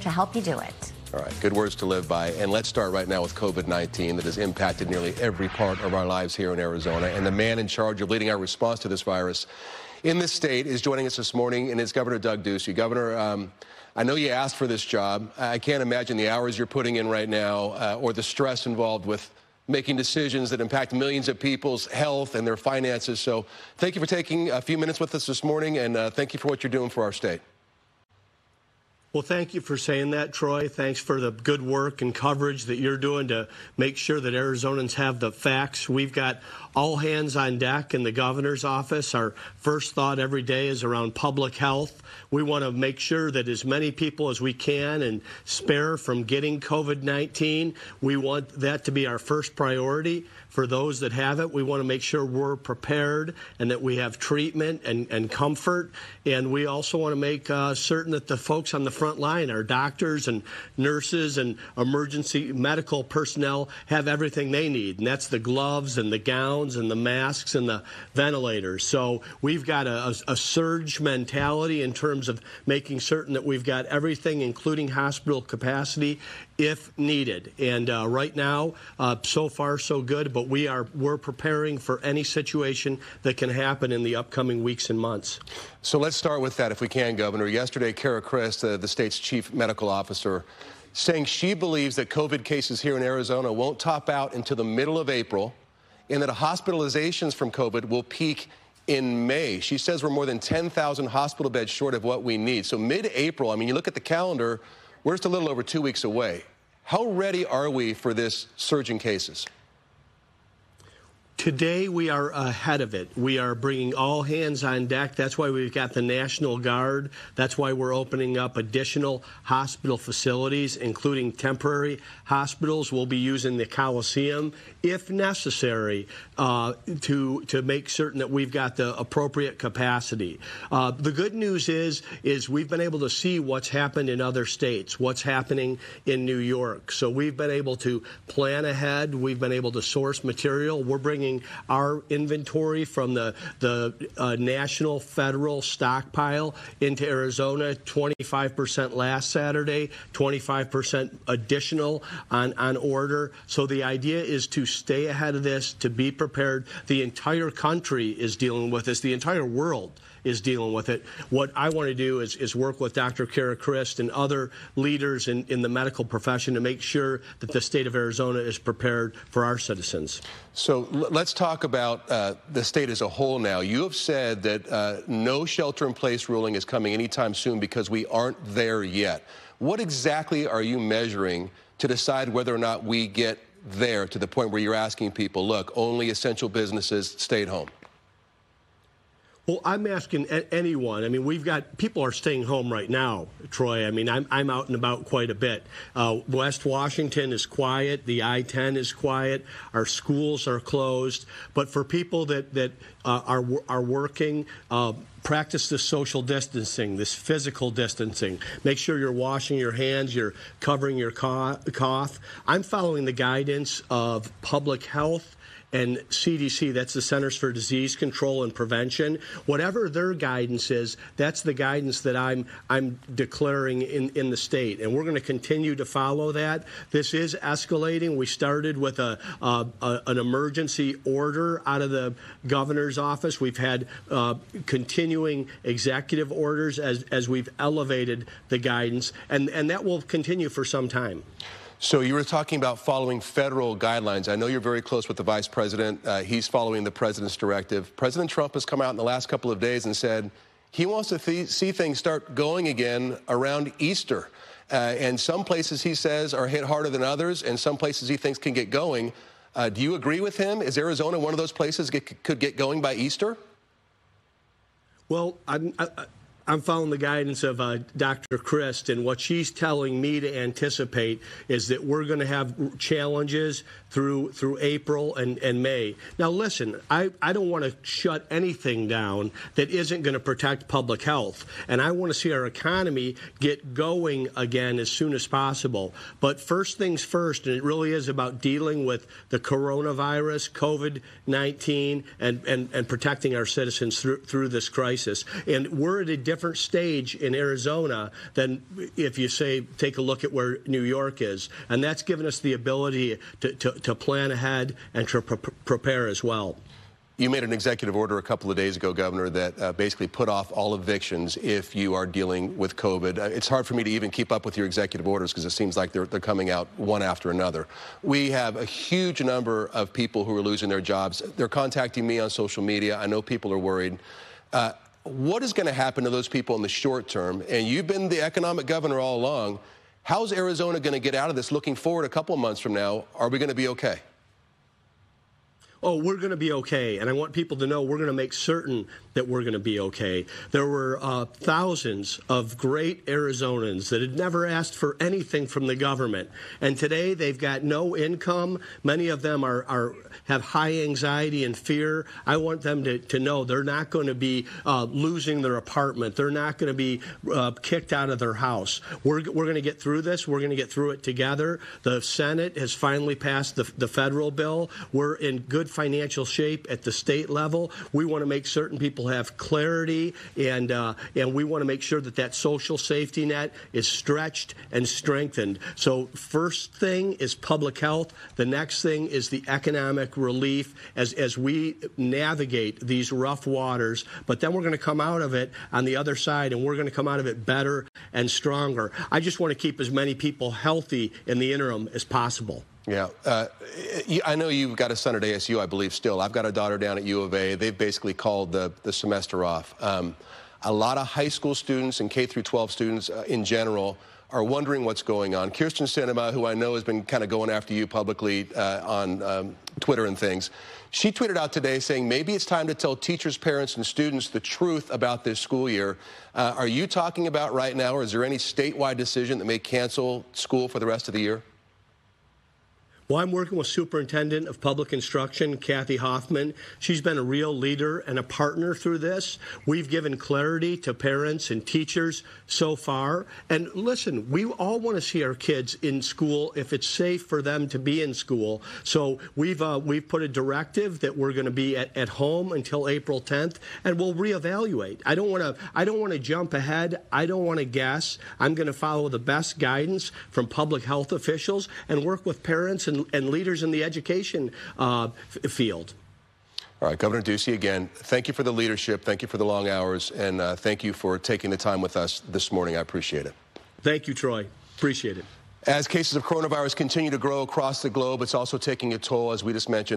to help you do it. All right, good words to live by. And let's start right now with COVID-19 that has impacted nearly every part of our lives here in Arizona. And the man in charge of leading our response to this virus in this state is joining us this morning, and it's Governor Doug Ducey. Governor, I know you asked for this job. I can't imagine the hours you're putting in right now or the stress involved with making decisions that impact millions of people's health and their finances. So thank you for taking a few minutes with us this morning, and thank you for what you're doing for our state. Well, thank you for saying that, Troy. Thanks for the good work and coverage that you're doing to make sure that Arizonans have the facts. We've got all hands on deck in the governor's office. Our first thought every day is around public health. We want to make sure that as many people as we can and spare from getting COVID-19. We want that to be our first priority. For those that have it, we want to make sure we're prepared and that we have treatment and comfort. And we also want to make certain that the folks on the front line, our doctors and nurses and emergency medical personnel, have everything they need. And that's the gloves and the gowns and the masks and the ventilators. So we've got a surge mentality in terms of making certain that we've got everything, including hospital capacity, if needed. And right now, so far so good, but we're preparing for any situation that can happen in the upcoming weeks and months. So let's start with that if we can, Governor. Yesterday, Kara Christ, the state's chief medical officer, saying she believes that COVID cases here in Arizona won't top out until the middle of April and that hospitalizations from COVID will peak in May. She says we're more than 10,000 hospital beds short of what we need. So mid-April, I mean, you look at the calendar, we're just a little over 2 weeks away. How ready are we for this surge in cases? Today, we are ahead of it. We are bringing all hands on deck. That's why we've got the National Guard. That's why we're opening up additional hospital facilities, including temporary hospitals. We'll be using the Coliseum, if necessary, to make certain that we've got the appropriate capacity. The good news is we've been able to see what's happened in other states, what's happening in New York. So we've been able to plan ahead. We've been able to source material. We're bringing our inventory from the national federal stockpile into Arizona, 25% last Saturday, 25% additional on order. So the idea is to stay ahead of this, to be prepared. The entire country is dealing with this. The entire world is dealing with it. What I want to do is work with Dr. Kara Christ and other leaders in the medical profession to make sure that the state of Arizona is prepared for our citizens. So let's talk about the state as a whole now. You have said that no shelter-in-place ruling is coming anytime soon because we aren't there yet. What exactly are you measuring to decide whether or not we get there to the point where you're asking people, look, only essential businesses stay at home? Well, I'm asking anyone. I mean, we've got people are staying home right now, Troy. I mean, I'm out and about quite a bit. West Washington is quiet. The I-10 is quiet. Our schools are closed. But for people that are working, practice this social distancing, this physical distancing. Make sure you're washing your hands, you're covering your cough. I'm following the guidance of public health and CDC, that's the Centers for Disease Control and Prevention. Whatever their guidance is, that's the guidance that I'm declaring in the state, and we're going to continue to follow that. This is escalating. We started with an emergency order out of the governor's office. We've had continuing executive orders as we've elevated the guidance, and that will continue for some time. So you were talking about following federal guidelines. I know you're very close with the vice president. He's following the president's directive. President Trump has come out in the last couple of days and said he wants to see things start going again around Easter. And some places, he says, are hit harder than others, and some places he thinks can get going. Do you agree with him? Is Arizona one of those places could get going by Easter? Well, I'm following the guidance of Dr. Christ, and what she's telling me to anticipate is that we're going to have challenges through April and May. Now, listen, I don't want to shut anything down that isn't going to protect public health, and I want to see our economy get going again as soon as possible. But first things first, and it really is about dealing with the coronavirus, COVID-19, and protecting our citizens through this crisis. And we're at a different different stage in Arizona than if you say take a look at where New York is, and that's given us the ability to plan ahead and to prepare as well. You made an executive order a couple of days ago, Governor, that basically put off all evictions if you are dealing with COVID. It's hard for me to even keep up with your executive orders because it seems like they're coming out one after another. We have a huge number of people who are losing their jobs. They're contacting me on social media. I know people are worried. What is going to happen to those people in the short term? And you've been the economic governor all along. How's Arizona going to get out of this looking forward a couple of months from now? Are we going to be okay? Oh, we're going to be okay, and I want people to know we're going to make certain that we're going to be okay. There were thousands of great Arizonans that had never asked for anything from the government, and today they've got no income. Many of them have high anxiety and fear. I want them to know they're not going to be losing their apartment. They're not going to be kicked out of their house. We're going to get through this. We're going to get through it together. The Senate has finally passed the federal bill. We're in good financial shape at the state level. We want to make certain people have clarity, and we want to make sure that social safety net is stretched and strengthened. So first thing is public health. The next thing is the economic relief as we navigate these rough waters. But then we're going to come out of it on the other side, and we're going to come out of it better and stronger. I just want to keep as many people healthy in the interim as possible. Yeah. I know you've got a son at ASU, I believe, still. I've got a daughter down at U of A. They've basically called the semester off. A lot of high school students and K through 12 students in general are wondering what's going on. Kirsten Sinema, who I know has been kind of going after you publicly on Twitter and things, she tweeted out today saying maybe it's time to tell teachers, parents, and students the truth about this school year. Are you talking about right now, or is there any statewide decision that may cancel school for the rest of the year? Well, I'm working with Superintendent of Public Instruction, Kathy Hoffman. She's been a real leader and a partner through this. We've given clarity to parents and teachers so far. And listen, we all want to see our kids in school if it's safe for them to be in school. So we've put a directive that we're going to be at home until April 10th, and we'll reevaluate. I don't want to jump ahead. I don't want to guess. I'm going to follow the best guidance from public health officials and work with parents and leaders in the education field. All right, Governor Ducey, again, thank you for the leadership, thank you for the long hours, and thank you for taking the time with us this morning. I appreciate it. Thank you, Troy. Appreciate it. As cases of coronavirus continue to grow across the globe, it's also taking a toll, as we just mentioned.